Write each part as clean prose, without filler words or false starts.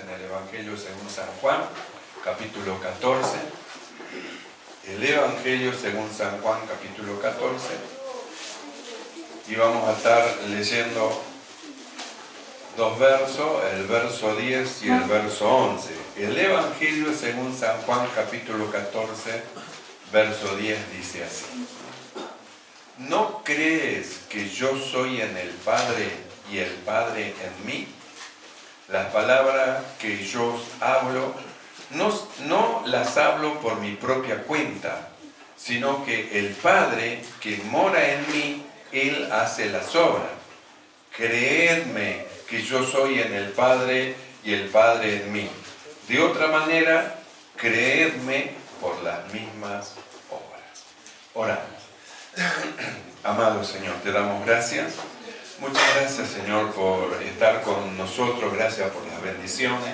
en el Evangelio según San Juan, capítulo 14. El Evangelio según San Juan, capítulo 14. Y vamos a estar leyendo dos versos, el verso 10 y el verso 11. El Evangelio según San Juan, capítulo 14, verso 10, dice así. ¿No crees que yo soy en el Padre y el Padre en mí? Las palabras que yo os hablo, no las hablo por mi propia cuenta, sino que el Padre que mora en mí, Él hace las obras. Creedme que yo soy en el Padre y el Padre en mí. De otra manera, creedme por las mismas obras. Oramos. Amado Señor, te damos gracias. Muchas gracias, Señor, por estar con nosotros. Gracias por las bendiciones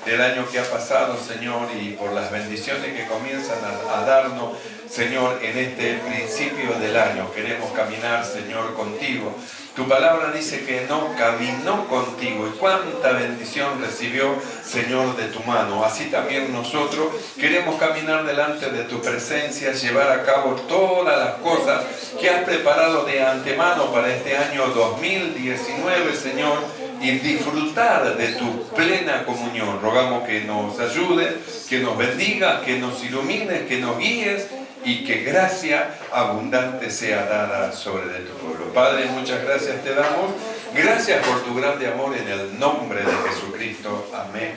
del año que ha pasado, Señor, y por las bendiciones que comienzan a darnos, Señor, en este principio del año. Queremos caminar, Señor, contigo. Tu palabra dice que no caminó contigo. Y cuánta bendición recibió, Señor, de tu mano. Así también nosotros queremos caminar delante de tu presencia, llevar a cabo todas las cosas que has preparado de antemano para este año 2019, Señor, y disfrutar de tu plena comunión. Rogamos que nos ayudes, que nos bendiga, que nos ilumines, que nos guíes, y que gracia abundante sea dada sobre de tu pueblo. Padre, muchas gracias te damos. Gracias por tu grande amor en el nombre de Jesucristo. Amén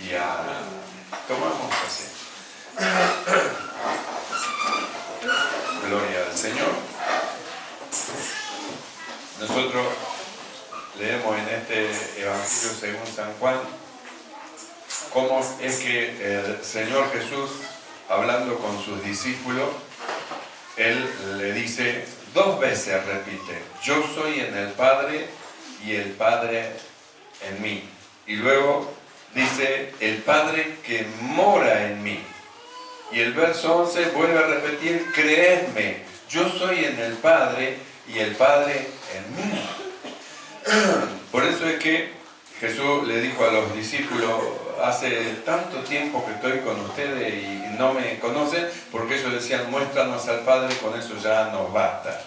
y amén. Tomamos asiento. Gloria al Señor. Nosotros leemos en este Evangelio según San Juan cómo es que el Señor Jesús, hablando con sus discípulos, Él le dice, dos veces repite, yo soy en el Padre y el Padre en mí. Y luego dice, el Padre que mora en mí. Y el verso 11 vuelve a repetir, creedme, yo soy en el Padre y el Padre en mí. Por eso es que Jesús le dijo a los discípulos, hace tanto tiempo que estoy con ustedes y no me conocen, porque ellos decían, muéstranos al Padre, con eso ya nos basta.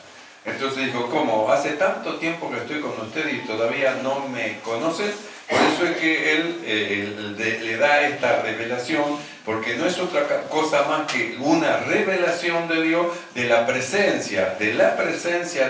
Entonces dijo, ¿cómo? Hace tanto tiempo que estoy con ustedes y todavía no me conocen. Por eso es que Él le da esta revelación, porque no es otra cosa más que una revelación de Dios, de la presencia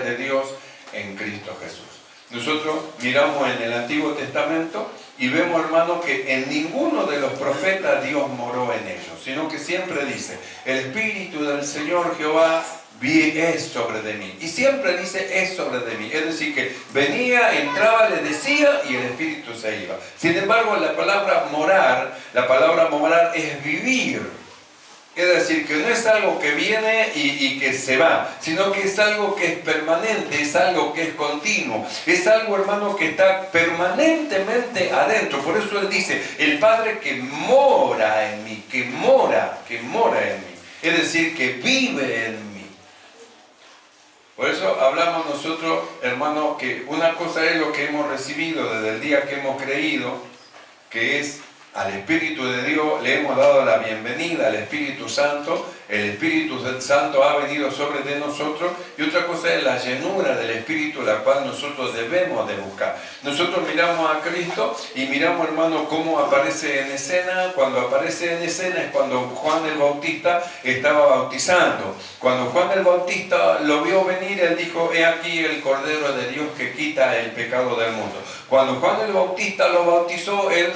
de Dios en Cristo Jesús. Nosotros miramos en el Antiguo Testamento y vemos, hermano, que en ninguno de los profetas Dios moró en ellos, sino que siempre dice, el Espíritu del Señor Jehová es sobre de mí. Y siempre dice, es sobre de mí. Es decir, que venía, entraba, le decía y el Espíritu se iba. Sin embargo, la palabra morar es vivir. Es decir, que no es algo que viene y que se va, sino que es algo que es permanente, es algo que es continuo, es algo, hermano, que está permanentemente adentro. Por eso Él dice, el Padre que mora en mí, que mora en mí, es decir, que vive en mí. Por eso hablamos nosotros, hermano, que una cosa es lo que hemos recibido desde el día que hemos creído, que es al Espíritu de Dios, le hemos dado la bienvenida al Espíritu Santo. El Espíritu Santo ha venido sobre de nosotros, y otra cosa es la llenura del Espíritu, la cual nosotros debemos de buscar. Nosotros miramos a Cristo y miramos, hermano, cómo aparece en escena. Cuando aparece en escena es cuando Juan el Bautista estaba bautizando. Cuando Juan el Bautista lo vio venir, él dijo, he aquí el Cordero de Dios que quita el pecado del mundo. Cuando Juan el Bautista lo bautizó, él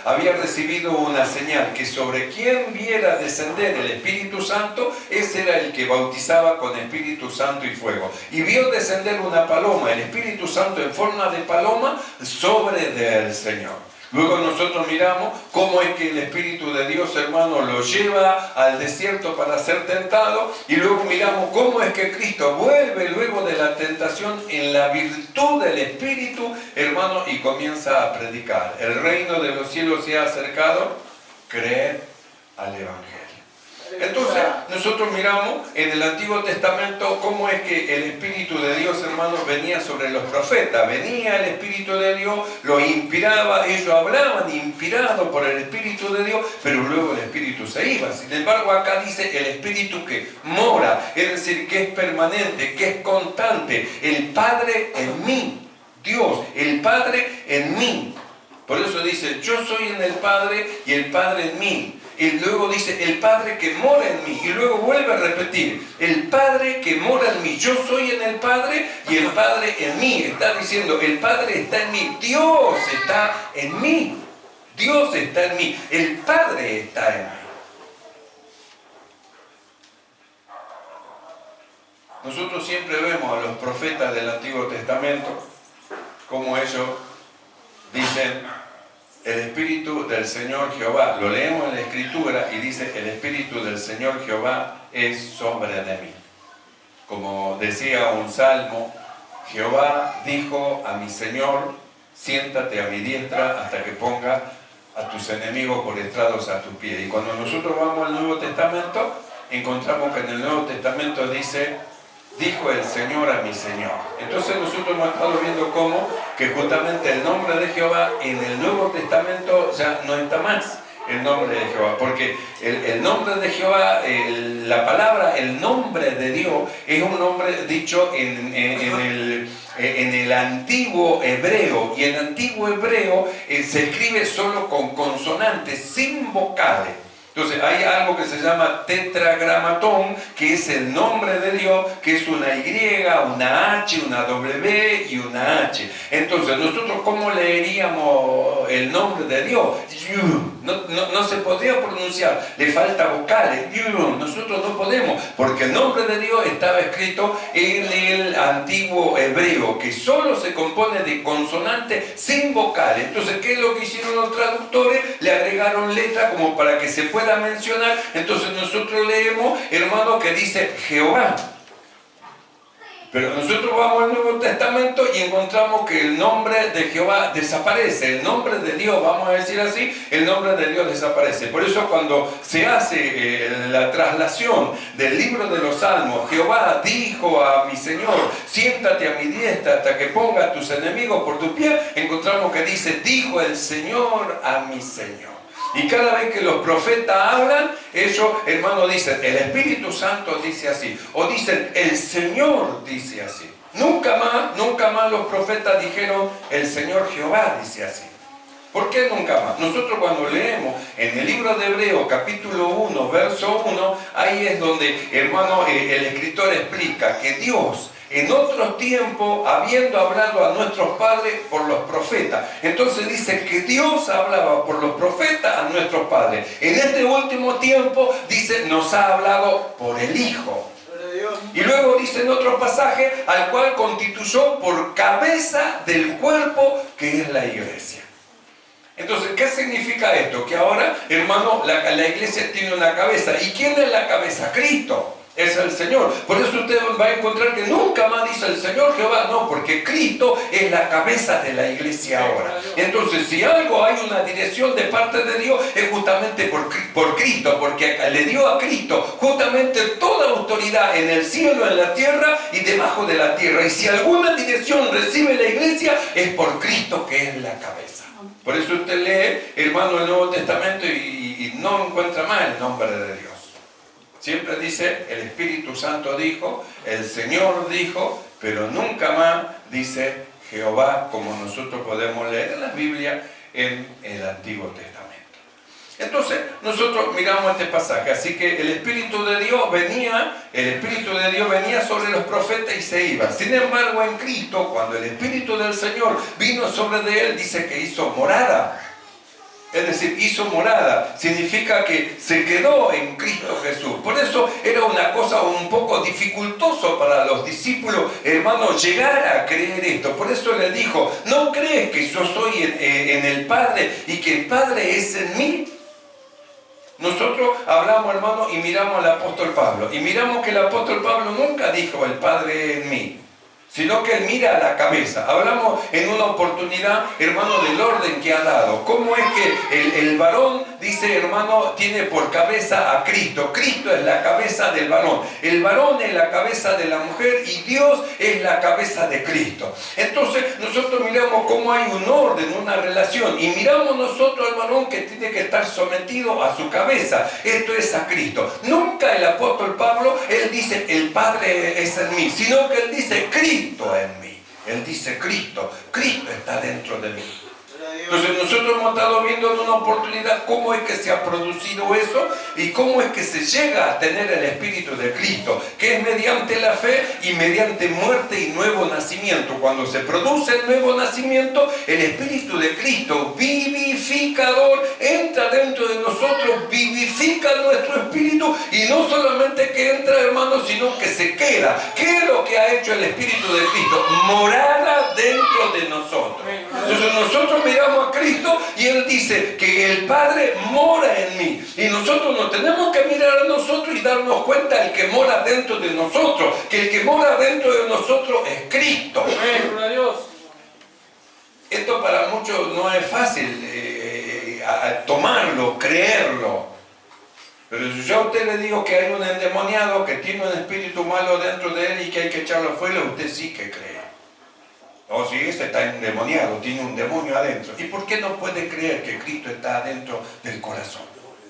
había recibido una señal, que sobre quien viera descender el Espíritu Santo, ese era el que bautizaba con Espíritu Santo y fuego. Y vio descender una paloma, el Espíritu Santo en forma de paloma, sobre del Señor. Luego nosotros miramos cómo es que el Espíritu de Dios, hermano, lo lleva al desierto para ser tentado, y luego miramos cómo es que Cristo vuelve luego de la tentación en la virtud del Espíritu, hermano, y comienza a predicar. El reino de los cielos se ha acercado, creed al Evangelio. Entonces, nosotros miramos en el Antiguo Testamento cómo es que el Espíritu de Dios, hermanos, venía sobre los profetas. Venía el Espíritu de Dios, lo inspiraba, ellos hablaban inspirados por el Espíritu de Dios, pero luego el Espíritu se iba. Sin embargo, acá dice el Espíritu que mora, es decir, que es permanente, que es constante. El Padre en mí, Dios, el Padre en mí. Por eso dice, yo soy en el Padre y el Padre en mí. Y luego dice, el Padre que mora en mí. Y luego vuelve a repetir, el Padre que mora en mí. Yo soy en el Padre y el Padre en mí. Está diciendo, el Padre está en mí. Dios está en mí. Dios está en mí. El Padre está en mí. Nosotros siempre vemos a los profetas del Antiguo Testamento, como ellos dicen, el Espíritu del Señor Jehová. Lo leemos en la Escritura y dice, el Espíritu del Señor Jehová es sobre de mí. Como decía un salmo, Jehová dijo a mi Señor, siéntate a mi diestra hasta que ponga a tus enemigos por estrados a tus pies. Y cuando nosotros vamos al Nuevo Testamento, encontramos que en el Nuevo Testamento dice, dijo el Señor a mi Señor. Entonces nosotros hemos estado viendo cómo que justamente el nombre de Jehová en el Nuevo Testamento ya no está más el nombre de Jehová, porque el nombre de Jehová, la palabra, el nombre de Dios es un nombre dicho en el antiguo hebreo, y el antiguo hebreo se escribe solo con consonantes, sin vocales. Entonces hay algo que se llama tetragramatón, que es el nombre de Dios, que es una Y, una H, una W y una H. Entonces nosotros, ¿cómo leeríamos el nombre de Dios? No se podría pronunciar, le falta vocales. Nosotros no podemos, porque el nombre de Dios estaba escrito en el antiguo hebreo, que solo se compone de consonantes sin vocales. Entonces, ¿qué es lo que hicieron los traductores? Le agregaron letras como para que se pueda mencionar. Entonces nosotros leemos, hermano, que dice Jehová. Pero nosotros vamos al Nuevo Testamento y encontramos que el nombre de Jehová desaparece. El nombre de Dios, vamos a decir así, el nombre de Dios desaparece. Por eso cuando se hace la traslación del libro de los Salmos, Jehová dijo a mi Señor, siéntate a mi diestra hasta que ponga a tus enemigos por tu pie, encontramos que dice, dijo el Señor a mi Señor. Y cada vez que los profetas hablan, ellos, hermanos, dicen, el Espíritu Santo dice así, o dicen, el Señor dice así. Nunca más los profetas dijeron, el Señor Jehová dice así. ¿Por qué nunca más? Nosotros cuando leemos en el libro de Hebreos, capítulo 1, verso 1, ahí es donde, hermano, el escritor explica que Dios, en otros tiempos, habiendo hablado a nuestros padres por los profetas. Entonces dice que Dios hablaba por los profetas a nuestros padres. En este último tiempo, dice, nos ha hablado por el Hijo. Y luego dice en otro pasaje, al cual constituyó por cabeza del cuerpo que es la iglesia. Entonces, ¿qué significa esto? Que ahora, hermano, la iglesia tiene una cabeza. ¿Y quién es la cabeza? Cristo. Es el Señor. Por eso usted va a encontrar que nunca más dice el Señor Jehová, no, porque Cristo es la cabeza de la iglesia ahora. Entonces, si algo hay una dirección de parte de Dios, es justamente por Cristo, porque le dio a Cristo justamente toda autoridad en el cielo, en la tierra y debajo de la tierra. Y si alguna dirección recibe la iglesia, es por Cristo, que es la cabeza. Por eso usted lee, hermano, el Nuevo Testamento y no encuentra más el nombre de Dios. Siempre dice, el Espíritu Santo dijo, el Señor dijo, pero nunca más dice Jehová, como nosotros podemos leer en la Biblia en el Antiguo Testamento. Entonces, nosotros miramos este pasaje, así que el Espíritu de Dios venía sobre los profetas y se iba. Sin embargo, en Cristo, cuando el Espíritu del Señor vino sobre de él, dice que hizo morada. Es decir, hizo morada, significa que se quedó en Cristo Jesús. Por eso era una cosa un poco dificultoso para los discípulos, hermanos, llegar a creer esto. Por eso le dijo, ¿no crees que yo soy en el Padre y que el Padre es en mí? Nosotros hablamos, hermano, y miramos al apóstol Pablo. Y miramos que el apóstol Pablo nunca dijo, el Padre en mí. sino que Él mira a la cabeza. Hablamos en una oportunidad, hermano, del orden que ha dado. ¿Cómo es que el varón, dice, hermano, tiene por cabeza a Cristo? Cristo es la cabeza del varón. El varón es la cabeza de la mujer y Dios es la cabeza de Cristo. Entonces, nosotros miramos cómo hay un orden, una relación, y miramos nosotros al varón que tiene que estar sometido a su cabeza. Esto es a Cristo. Nunca el apóstol Pablo, él dice, el Padre es en mí, sino que él dice, Cristo en mí. Él dice Cristo está dentro de mí. Entonces nosotros hemos estado viendo en una oportunidad cómo es que se ha producido eso y cómo es que se llega a tener el Espíritu de Cristo, que es mediante la fe y mediante muerte y nuevo nacimiento. Cuando se produce el nuevo nacimiento, el Espíritu de Cristo vivificador entra dentro de nosotros, vivifica nuestro espíritu, y no solamente que entra, hermano, sino que se queda. ¿Qué es lo que ha hecho el Espíritu de Cristo? Morada dentro de nosotros. Entonces nosotros miramos a Cristo y Él dice que el Padre mora en mí, y nosotros nos tenemos que mirar a nosotros y darnos cuenta el que mora dentro de nosotros, que el que mora dentro de nosotros es Cristo. Esto para muchos no es fácil tomarlo, creerlo, pero si yo a usted le digo que hay un endemoniado que tiene un espíritu malo dentro de él y que hay que echarlo afuera, usted sí que cree. O si ese está endemoniado, tiene un demonio adentro. ¿Y por qué no puede creer que Cristo está adentro del corazón?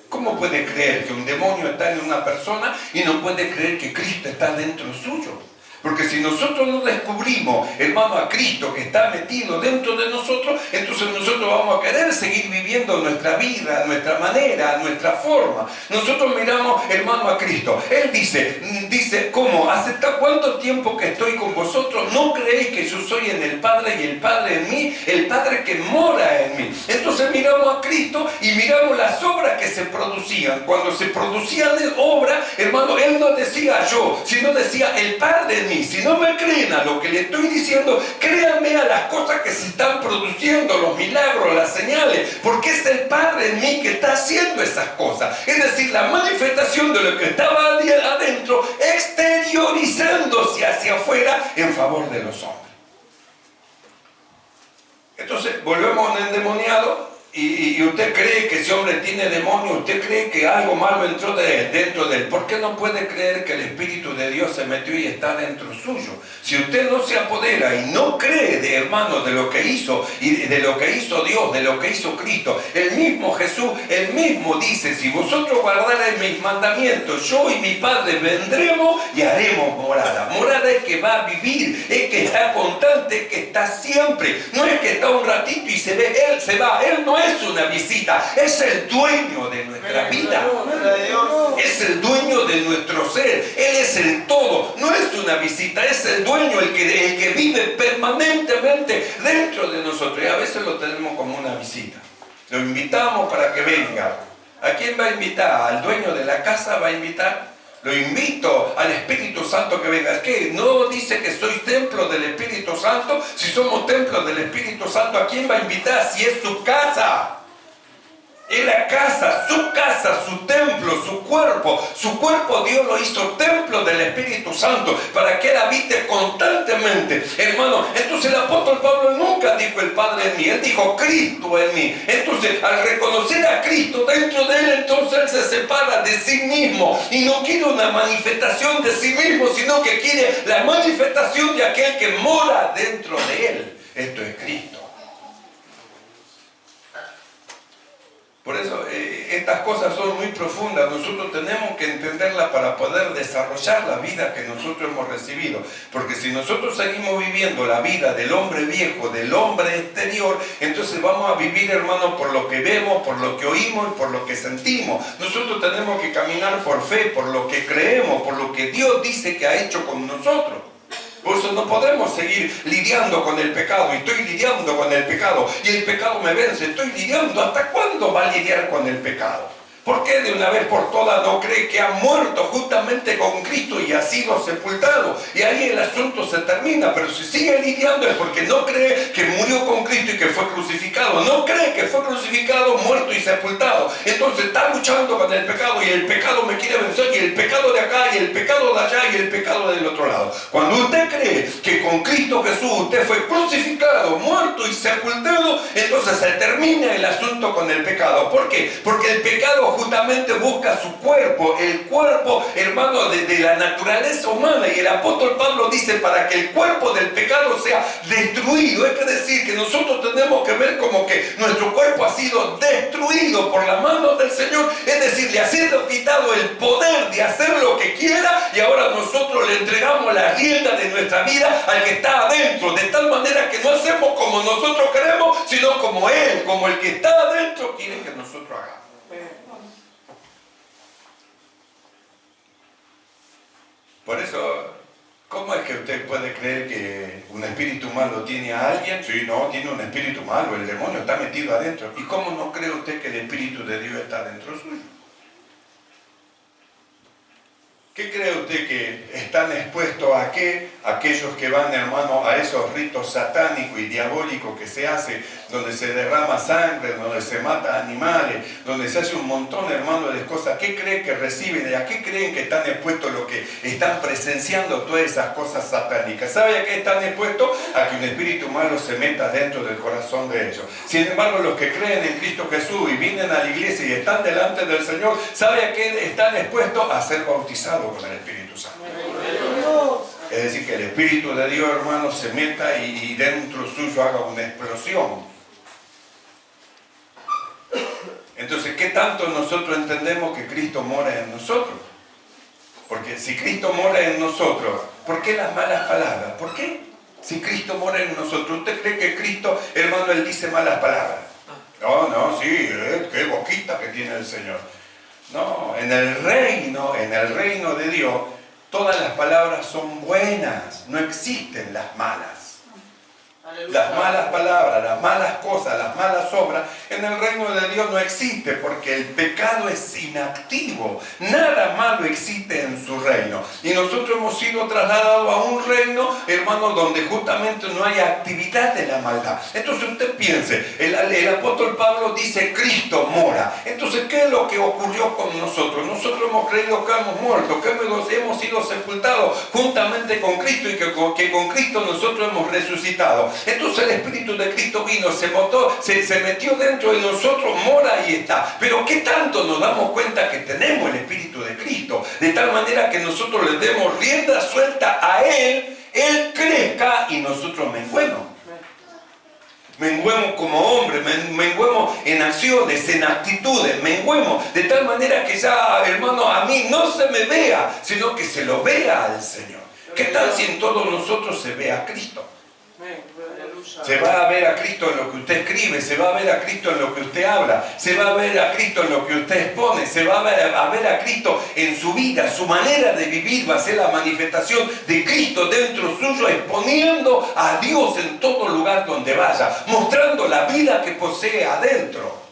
¿Cómo puede creer que un demonio está en una persona y no puede creer que Cristo está dentro suyo? Porque si nosotros no descubrimos, hermano, a Cristo que está metido dentro de nosotros, entonces nosotros vamos a querer seguir viviendo nuestra vida, nuestra manera, nuestra forma. Nosotros miramos, hermano, a Cristo. Él dice, ¿cómo? ¿Hace cuánto tiempo que estoy con vosotros? ¿No creéis que yo soy en el Padre y el Padre en mí? El Padre que mora en mí. Entonces miramos a Cristo y miramos las obras que se producían. Cuando se producían obras, hermano, Él no decía yo, sino decía el Padre en mí. Si no me creen a lo que le estoy diciendo, créanme a las cosas que se están produciendo, los milagros, las señales, porque es el Padre en mí que está haciendo esas cosas. Es decir, la manifestación de lo que estaba adentro, exteriorizándose hacia afuera en favor de los hombres. Entonces, volvemos a un endemoniado. Y usted cree que ese hombre tiene demonio, usted cree que algo malo entró dentro de él. ¿Por qué no puede creer que el Espíritu de Dios se metió y está dentro suyo? Si usted no se apodera y no cree, hermano, de lo que hizo, y de lo que hizo Dios, de lo que hizo Cristo, el mismo Jesús, él mismo dice, si vosotros guardaréis mis mandamientos, yo y mi Padre vendremos y haremos morada. Morada es que va a vivir, es que está constante, es que está siempre. No es que está un ratito y se ve, él se va, él no es una visita, es el dueño de nuestra vida, es el dueño de nuestro ser, Él es el todo, no es una visita, es el dueño, el que vive permanentemente dentro de nosotros, y a veces lo tenemos como una visita, lo invitamos para que venga. ¿A quién va a invitar? ¿Al dueño de la casa va a invitar? Lo invito al Espíritu Santo que venga. ¿Qué? ¿No dice que sois templo del Espíritu Santo? Si somos templo del Espíritu Santo, ¿a quién va a invitar? Si es su casa. Es la casa, su templo, su cuerpo. Su cuerpo Dios lo hizo templo del Espíritu Santo para que Él habite constantemente. Hermano, entonces el apóstol Pablo nunca dijo el Padre en mí, él dijo Cristo en mí. Entonces, al reconocer a Cristo dentro de él, entonces él se separa de sí mismo y no quiere una manifestación de sí mismo, sino que quiere la manifestación de aquel que mora dentro de él. Esto es Cristo. Por eso estas cosas son muy profundas, nosotros tenemos que entenderlas para poder desarrollar la vida que nosotros hemos recibido. Porque si nosotros seguimos viviendo la vida del hombre viejo, del hombre exterior, entonces vamos a vivir, hermano, por lo que vemos, por lo que oímos y por lo que sentimos. Nosotros tenemos que caminar por fe, por lo que creemos, por lo que Dios dice que ha hecho con nosotros. Por eso no podemos seguir lidiando con el pecado. Y estoy lidiando con el pecado. Y el pecado me vence. Estoy lidiando. ¿Hasta cuándo va a lidiar con el pecado? ¿Por qué de una vez por todas no cree que ha muerto justamente con Cristo y ha sido sepultado? Y ahí el asunto se termina. Pero si sigue lidiando es porque no cree que murió con Cristo y que fue crucificado. No cree que fue crucificado, muerto y sepultado. pecado. Entonces está luchando con el pecado y el pecado me quiere vencer y el pecado de acá y el pecado de allá y el pecado del otro lado. Cuando usted cree que con Cristo Jesús usted fue crucificado, muerto y sepultado, entonces se termina el asunto con el pecado. ¿Por qué? Porque el pecado justamente busca su cuerpo, el cuerpo, hermano, de la naturaleza humana. Y el apóstol Pablo dice, para que el cuerpo del pecado sea destruido. Es decir, que nosotros tenemos que ver como que nuestro cuerpo ha sido destruido por la mano del Señor. Es decir, le ha sido quitado el poder de hacer lo que quiera y ahora nosotros le entregamos la rienda de nuestra vida al que está adentro. De tal manera que no hacemos como nosotros queremos, sino como Él, como el que está adentro quiere que nosotros hagamos. Por eso, ¿cómo es que usted puede creer que un espíritu malo tiene a alguien? Sí, no, tiene un espíritu malo, el demonio está metido adentro. ¿Y cómo no cree usted que el Espíritu de Dios está dentro suyo? ¿Qué cree usted que están expuestos a qué? Aquellos que van, hermano, a esos ritos satánicos y diabólicos que se hace, donde se derrama sangre, donde se mata animales, donde se hace un montón, hermano, de cosas. ¿Qué creen que reciben? ¿A qué creen que están expuestos los que están presenciando todas esas cosas satánicas? ¿Sabe a qué están expuestos? A que un espíritu malo se meta dentro del corazón de ellos. Sin embargo, los que creen en Cristo Jesús y vienen a la iglesia y están delante del Señor, ¿sabe a qué están expuestos? A ser bautizados con el Espíritu Santo. Es decir, que el Espíritu de Dios, hermano, se meta y dentro suyo haga una explosión. Entonces, ¿qué tanto nosotros entendemos que Cristo mora en nosotros? Porque si Cristo mora en nosotros, ¿por qué las malas palabras? ¿Por qué? Si Cristo mora en nosotros, ¿usted cree que Cristo, hermano, Él dice malas palabras? No, sí, qué boquita que tiene el Señor. No, en el reino de Dios, todas las palabras son buenas, no existen las malas. Las malas palabras, las malas cosas, las malas obras, en el reino de Dios no existe, porque el pecado es inactivo. Nada malo existe en su reino. Y nosotros hemos sido trasladados a un reino, hermano, donde justamente no hay actividad de la maldad. Entonces usted piense, el apóstol Pablo dice, Cristo mora. Entonces, ¿qué es lo que ocurrió con nosotros? Nosotros hemos creído que hemos muerto, que hemos sido sepultados juntamente con Cristo y que con Cristo nosotros hemos resucitado. Entonces el Espíritu de Cristo vino, se metió dentro de nosotros, mora y está. Pero ¿qué tanto nos damos cuenta que tenemos el Espíritu de Cristo? De tal manera que nosotros le demos rienda suelta a Él, Él crezca y nosotros menguemos. Menguemos como hombres, menguemos en acciones, en actitudes, menguemos de tal manera que ya, hermano, a mí no se me vea, sino que se lo vea al Señor. ¿Qué tal si en todos nosotros se ve a Cristo? Se va a ver a Cristo en lo que usted escribe, se va a ver a Cristo en lo que usted habla, se va a ver a Cristo en lo que usted expone, se va a ver a Cristo en su vida, su manera de vivir va a ser la manifestación de Cristo dentro suyo, exponiendo a Dios en todo lugar donde vaya, mostrando la vida que posee adentro.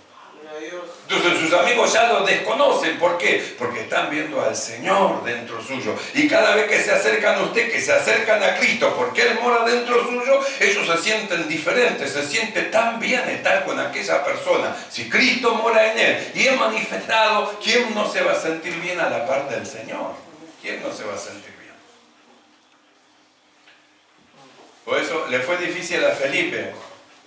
Entonces sus amigos ya lo desconocen. ¿Por qué? Porque están viendo al Señor dentro suyo. Y cada vez que se acercan a usted, que se acercan a Cristo, porque Él mora dentro suyo, ellos se sienten diferentes, se sienten tan bien estar con aquella persona. Si Cristo mora en Él y es manifestado, ¿quién no se va a sentir bien a la par del Señor? ¿Quién no se va a sentir bien? Por eso le fue difícil a Felipe.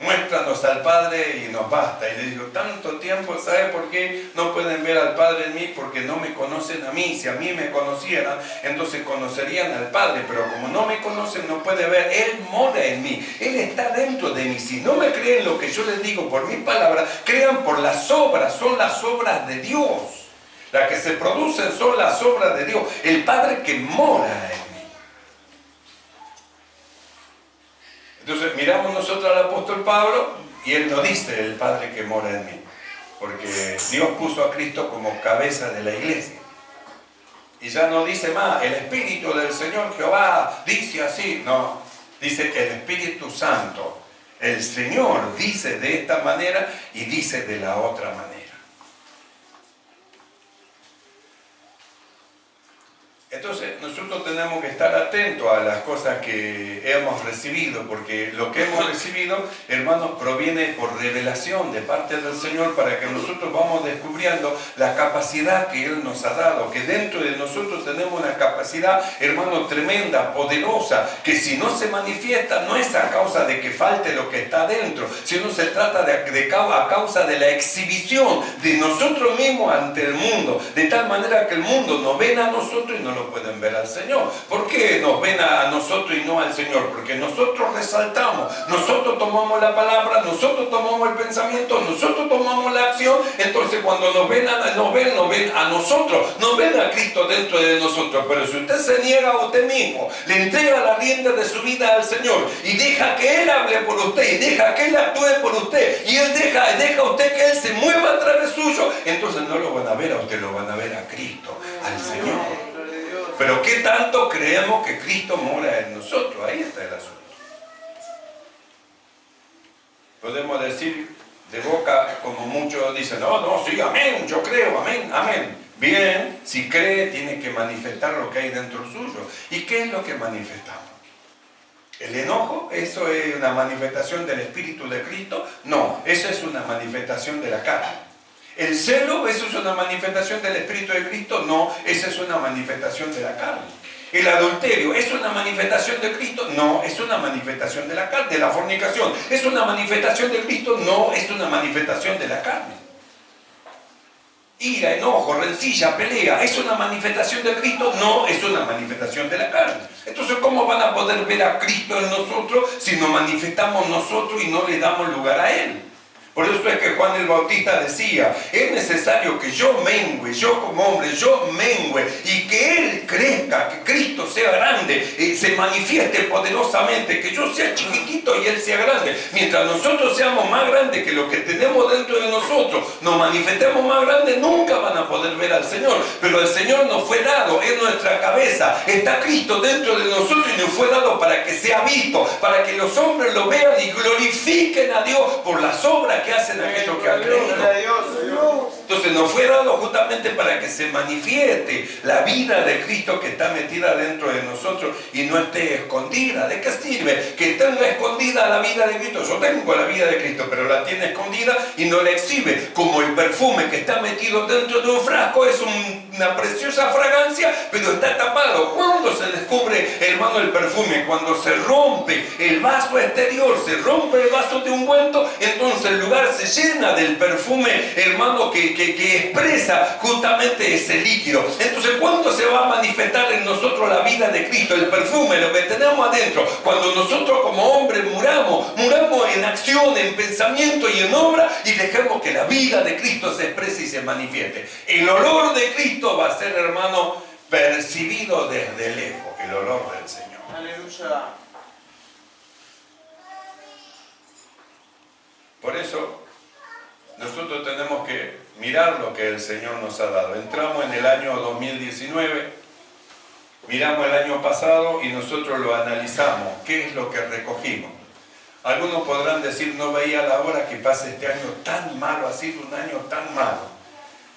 Muéstranos al Padre y nos basta. Y le digo, tanto tiempo, ¿sabe por qué no pueden ver al Padre en mí? Porque no me conocen a mí. Si a mí me conocieran, entonces conocerían al Padre. Pero como no me conocen, no puede ver. Él mora en mí. Él está dentro de mí. Si no me creen lo que yo les digo por mis palabras, crean por las obras. Son las obras de Dios. Las que se producen son las obras de Dios. El Padre que mora en mí. Entonces miramos nosotros al apóstol Pablo y él nos dice el Padre que mora en mí, porque Dios puso a Cristo como cabeza de la iglesia. Y ya no dice más, el Espíritu del Señor Jehová dice así, no, dice el Espíritu Santo. El Señor dice de esta manera y dice de la otra manera. Entonces nosotros tenemos tenemos que estar atentos a las cosas que hemos recibido, porque lo que hemos recibido, hermanos, proviene por revelación de parte del Señor, para que nosotros vamos descubriendo la capacidad que Él nos ha dado, que dentro de nosotros tenemos una capacidad, hermanos, tremenda, poderosa, que si no se manifiesta no es a causa de que falte lo que está dentro, sino se trata a causa de la exhibición de nosotros mismos ante el mundo, de tal manera que el mundo nos ven a nosotros y no lo pueden ver al Señor. ¿Por qué nos ven a nosotros y no al Señor? Porque nosotros resaltamos, nosotros tomamos la palabra, nosotros tomamos el pensamiento, nosotros tomamos la acción. Entonces cuando nos ven a nosotros, nos ven a Cristo dentro de nosotros. Pero si usted se niega a usted mismo, le entrega la rienda de su vida al Señor y deja que Él hable por usted y deja que Él actúe por usted y Él deja a usted que Él se mueva a través suyo, entonces no lo van a ver a usted, lo van a ver a Cristo, al Señor. Pero ¿qué tanto creemos que Cristo mora en nosotros? Ahí está el asunto. Podemos decir de boca, como muchos dicen, no, sí, amén, yo creo, amén, amén. Bien, si cree, tiene que manifestar lo que hay dentro suyo. ¿Y qué es lo que manifestamos? ¿El enojo? ¿Eso es una manifestación del Espíritu de Cristo? No, eso es una manifestación de la carne. ¿El celo? ¿Eso es una manifestación del Espíritu de Cristo? No, esa es una manifestación de la carne. ¿El adulterio es una manifestación de Cristo? No, es una manifestación de la carne. ¿La fornicación es una manifestación de Cristo? No, es una manifestación de la carne. Ira, enojo, rencilla, pelea, ¿es una manifestación de Cristo? No, es una manifestación de la carne. Entonces, ¿cómo van a poder ver a Cristo en nosotros si nos manifestamos nosotros y no le damos lugar a Él? Por eso es que Juan el Bautista decía, es necesario que yo mengüe, yo como hombre, yo mengüe, y que Él crezca, que Cristo sea grande, se manifieste poderosamente, que yo sea chiquitito y Él sea grande. Mientras nosotros seamos más grandes que lo que tenemos dentro de nosotros, nos manifestemos más grandes, nunca van a poder ver al Señor. Pero el Señor nos fue dado, es nuestra cabeza, está Cristo dentro de nosotros y nos fue dado para que sea visto, para que los hombres lo vean y glorifiquen a Dios por las obras que hacen aquellos que han creído. Entonces nos fue dado justamente para que se manifieste la vida de Cristo que está metida dentro de nosotros y no esté escondida. ¿De qué sirve que tenga escondida la vida de Cristo? Yo tengo la vida de Cristo, pero la tiene escondida y no la exhibe. Como el perfume que está metido dentro de un frasco es una preciosa fragancia, pero está tapado. ¿Cuándo se descubre, hermano, el perfume? Cuando se rompe el vaso exterior, se rompe el vaso de ungüento, entonces el lugar se llena del perfume, hermano, que expresa justamente ese líquido. Entonces, ¿cuándo se va a manifestar en nosotros la vida de Cristo? El perfume, lo que tenemos adentro. Cuando nosotros como hombres muramos en acción, en pensamiento y en obra, y dejemos que la vida de Cristo se exprese y se manifieste. El olor de Cristo va a ser, hermano, percibido desde lejos, el olor del Señor. Aleluya. Por eso, nosotros tenemos que mirar lo que el Señor nos ha dado. Entramos en el año 2019, miramos el año pasado y nosotros lo analizamos. ¿Qué es lo que recogimos? Algunos podrán decir, no veía la hora que pase este año tan malo, ha sido un año tan malo.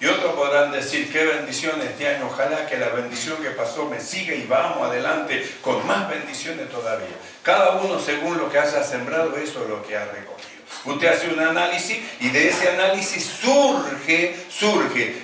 Y otros podrán decir, qué bendición este año, ojalá que la bendición que pasó me siga y vamos adelante con más bendiciones todavía. Cada uno según lo que haya sembrado, eso es lo que ha recogido. Usted hace un análisis y de ese análisis surge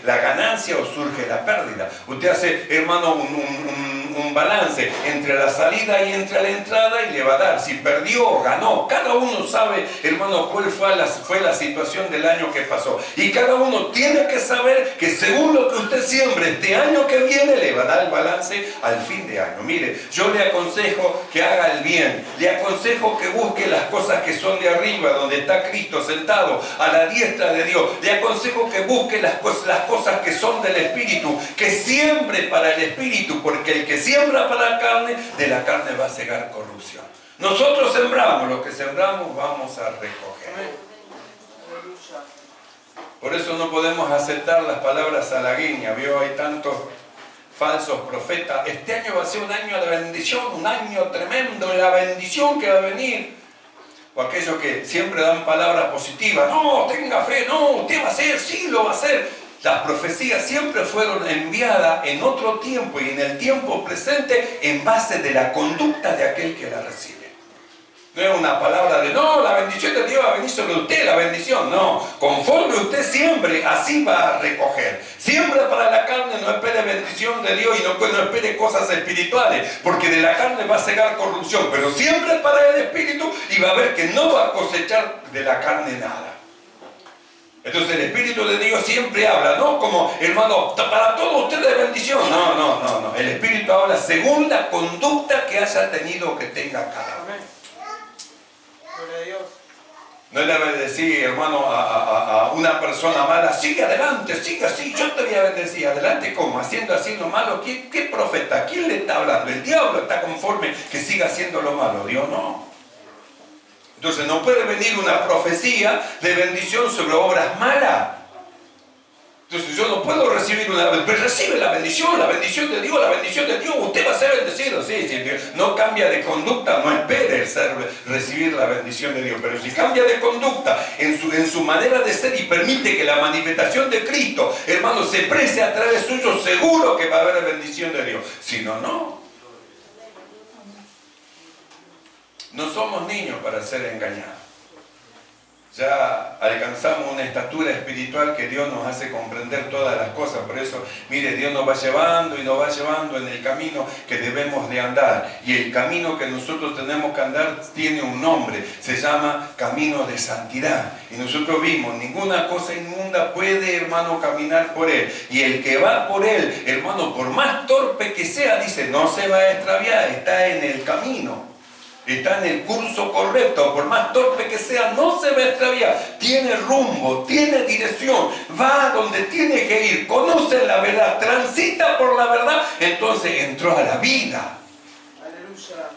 la ganancia o surge la pérdida. Usted hace, hermano, un balance entre la salida y entre la entrada y le va a dar si perdió o ganó. Cada uno sabe, hermano, cuál fue la situación del año que pasó. Y cada uno tiene que saber que según lo que usted siembre este año que viene, le va a dar el balance al fin de año. Mire, yo le aconsejo que haga el bien. Le aconsejo que busque las cosas que son de arriba, donde está Cristo sentado a la diestra de Dios. Le aconsejo que busque las cosas que son del Espíritu, que siembre para el Espíritu, porque el que siembra para la carne, de la carne va a cegar corrupción. Nosotros sembramos, lo que sembramos vamos a recoger. Por eso no podemos aceptar las palabras halagueñas. Vio, hay tantos falsos profetas. Este año va a ser un año de bendición, un año tremendo, la bendición que va a venir. O aquellos que siempre dan palabras positivas. No, tenga fe, no, usted va a hacer, sí lo va a hacer. Las profecías siempre fueron enviadas en otro tiempo y en el tiempo presente en base de la conducta de aquel que la recibe. No es una palabra de, no, la bendición de Dios va a venir sobre usted, la bendición. No, conforme usted siembre, así va a recoger. Siembra para la carne, no espere bendición de Dios y no espere cosas espirituales, porque de la carne va a cegar corrupción. Pero siembra para el espíritu y va a ver que no va a cosechar de la carne nada. Entonces el Espíritu de Dios siempre habla, no como, hermano, para todos ustedes bendición. No. El Espíritu habla según la conducta que haya tenido o que tenga cada uno. No le va a decir, hermano, a una persona mala, sigue adelante, sigue así, yo te voy a bendecir. Adelante, ¿cómo? Haciendo así lo malo. ¿Qué profeta? ¿Quién le está hablando? El diablo está conforme que siga haciendo lo malo. Dios no. Entonces no puede venir una profecía de bendición sobre obras malas. Entonces yo no puedo recibir pero recibe la bendición de Dios, usted va a ser bendecido. Sí, no cambia de conducta, no espere recibir la bendición de Dios. Pero si cambia de conducta en su manera de ser y permite que la manifestación de Cristo, hermano, se precie a través suyo, seguro que va a haber bendición de Dios. Si no, no. No somos niños para ser engañados. Ya alcanzamos una estatura espiritual que Dios nos hace comprender todas las cosas. Por eso, mire, Dios nos va llevando y nos va llevando en el camino que debemos de andar. Y el camino que nosotros tenemos que andar tiene un nombre. Se llama camino de santidad. Y nosotros vimos, ninguna cosa inmunda puede, hermano, caminar por él. Y el que va por él, hermano, por más torpe que sea, dice, no se va a extraviar, está en el camino. Está en el curso correcto, por más torpe que sea, no se va a extraviar. Tiene rumbo, tiene dirección, va a donde tiene que ir, conoce la verdad, transita por la verdad, entonces entró a la vida. Aleluya.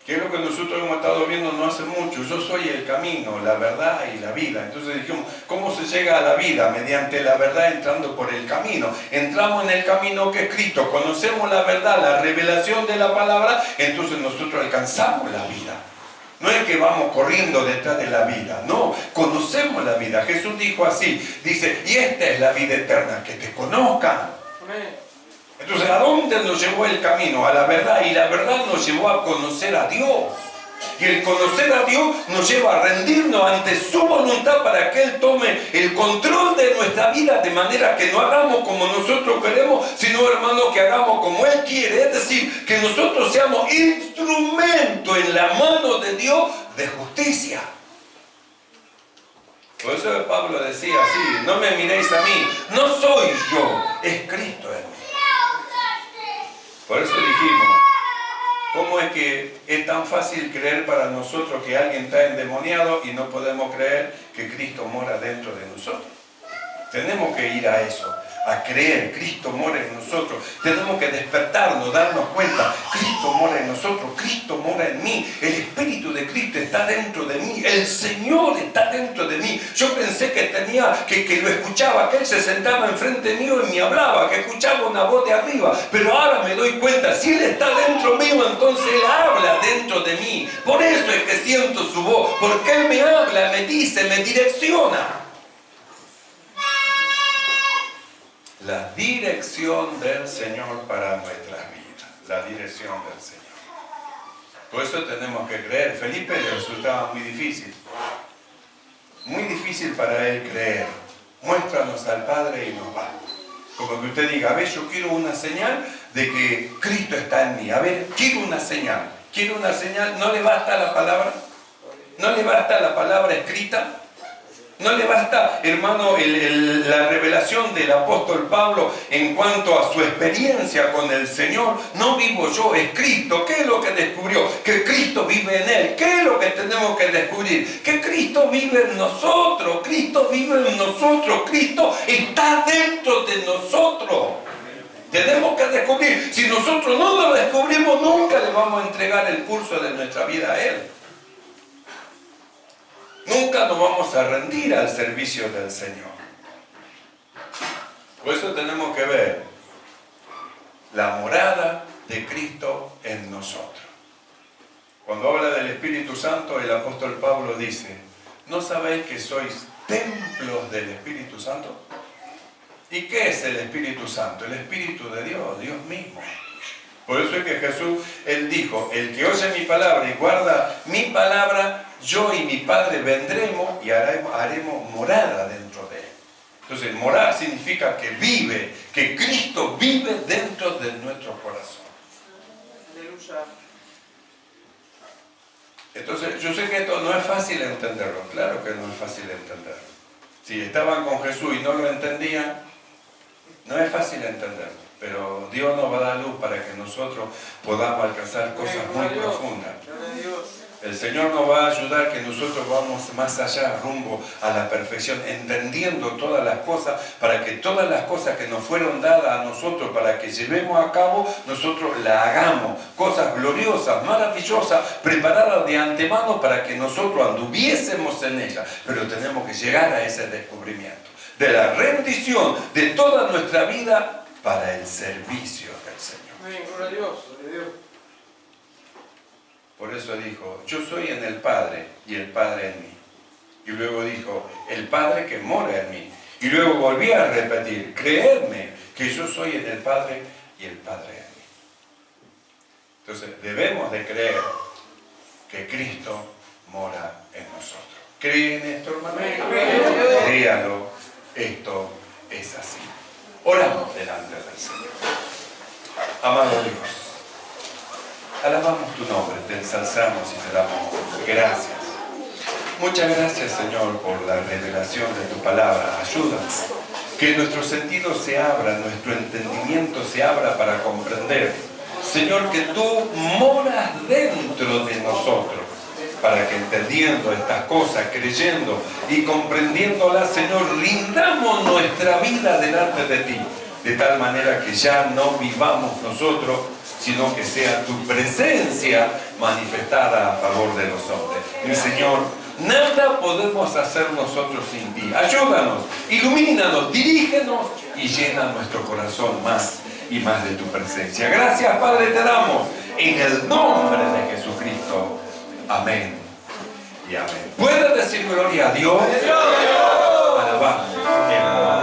Que es lo que nosotros hemos estado viendo no hace mucho. Yo soy el camino, la verdad y la vida. Entonces dijimos, ¿cómo se llega a la vida? Mediante la verdad, entrando por el camino. Entramos en el camino que es Cristo, conocemos la verdad, la revelación de la palabra, entonces nosotros alcanzamos la vida. No es que vamos corriendo detrás de la vida, no, conocemos la vida. Jesús dijo así, dice, y esta es la vida eterna, que te conozcan. Amén. Entonces, ¿a dónde nos llevó el camino? A la verdad, y la verdad nos llevó a conocer a Dios. Y el conocer a Dios nos lleva a rendirnos ante su voluntad para que Él tome el control de nuestra vida, de manera que no hagamos como nosotros queremos, sino, hermano, que hagamos como Él quiere. Es decir, que nosotros seamos instrumento en la mano de Dios de justicia. Por eso Pablo decía así, no me miréis a mí, no soy yo, es Cristo en mí. Por eso dijimos, ¿cómo es que es tan fácil creer para nosotros que alguien está endemoniado y no podemos creer que Cristo mora dentro de nosotros? Tenemos que ir a eso, a creer, Cristo mora en nosotros. Tenemos que despertarnos, darnos cuenta, Cristo mora en nosotros, Cristo mora en mí, el Espíritu de Cristo está dentro de mí, el Señor está dentro de mí. Yo pensé que que lo escuchaba, que Él se sentaba enfrente mío y me hablaba, que escuchaba una voz de arriba, pero ahora me doy cuenta, si Él está dentro mío, entonces Él habla dentro de mí. Por eso es que siento su voz, porque Él me habla, me dice, me direcciona. La dirección del Señor para nuestras vidas. La dirección del Señor. Por eso tenemos que creer. Felipe le resultaba muy difícil. Muy difícil para él creer. Muéstranos al Padre y nos va. Como que usted diga, a ver, yo quiero una señal de que Cristo está en mí. A ver, quiero una señal. Quiero una señal. ¿No le basta la palabra? ¿No le basta la palabra escrita? ¿No le basta, hermano, la revelación del apóstol Pablo en cuanto a su experiencia con el Señor? No vivo yo, es Cristo. ¿Qué es lo que descubrió? Que Cristo vive en Él. ¿Qué es lo que tenemos que descubrir? Que Cristo vive en nosotros. Cristo vive en nosotros. Cristo está dentro de nosotros. Tenemos que descubrir. Si nosotros no lo descubrimos, nunca le vamos a entregar el curso de nuestra vida a Él. Nunca nos vamos a rendir al servicio del Señor. Por eso tenemos que ver la morada de Cristo en nosotros. Cuando habla del Espíritu Santo, el apóstol Pablo dice, ¿no sabéis que sois templos del Espíritu Santo? ¿Y qué es el Espíritu Santo? El Espíritu de Dios, Dios mismo. Por eso es que Jesús, Él dijo, el que oye mi palabra y guarda mi palabra, yo y mi Padre vendremos y haremos morada dentro de Él. Entonces, morar significa que vive, que Cristo vive dentro de nuestro corazón. Aleluya. Entonces, yo sé que esto no es fácil entenderlo, claro que no es fácil entenderlo. Si estaban con Jesús y no lo entendían, no es fácil entenderlo. Pero Dios nos va a dar luz para que nosotros podamos alcanzar cosas muy profundas. El Señor nos va a ayudar que nosotros vamos más allá, rumbo a la perfección, entendiendo todas las cosas, para que todas las cosas que nos fueron dadas a nosotros, para que llevemos a cabo, nosotros las hagamos. Cosas gloriosas, maravillosas, preparadas de antemano para que nosotros anduviésemos en ellas. Pero tenemos que llegar a ese descubrimiento de la rendición de toda nuestra vida para el servicio del Señor. Amén, gloria a Dios. Por eso dijo, yo soy en el Padre y el Padre en mí. Y luego dijo, el Padre que mora en mí. Y luego volví a repetir, creedme que yo soy en el Padre y el Padre en mí. Entonces debemos de creer que Cristo mora en nosotros. ¿Creen esto, hermano? Créalo, esto es así. Oramos delante del Señor. Amado Dios, alabamos tu nombre, te ensalzamos y te damos gracias. Muchas gracias, Señor, por la revelación de tu palabra. Ayúdanos, que nuestros sentidos se abran, nuestro entendimiento se abra para comprender, Señor, que tú moras dentro de nosotros, para que entendiendo estas cosas, creyendo y comprendiéndolas, Señor, rindamos nuestra vida delante de ti, de tal manera que ya no vivamos nosotros, sino que sea tu presencia manifestada a favor de los hombres. Mi Señor, nada podemos hacer nosotros sin ti. Ayúdanos, ilumínanos, dirígenos y llena nuestro corazón más y más de tu presencia. Gracias, Padre, te damos en el nombre de Jesucristo. Amén y amén. ¿Puede decir gloria a Dios? Alabamos el nombre.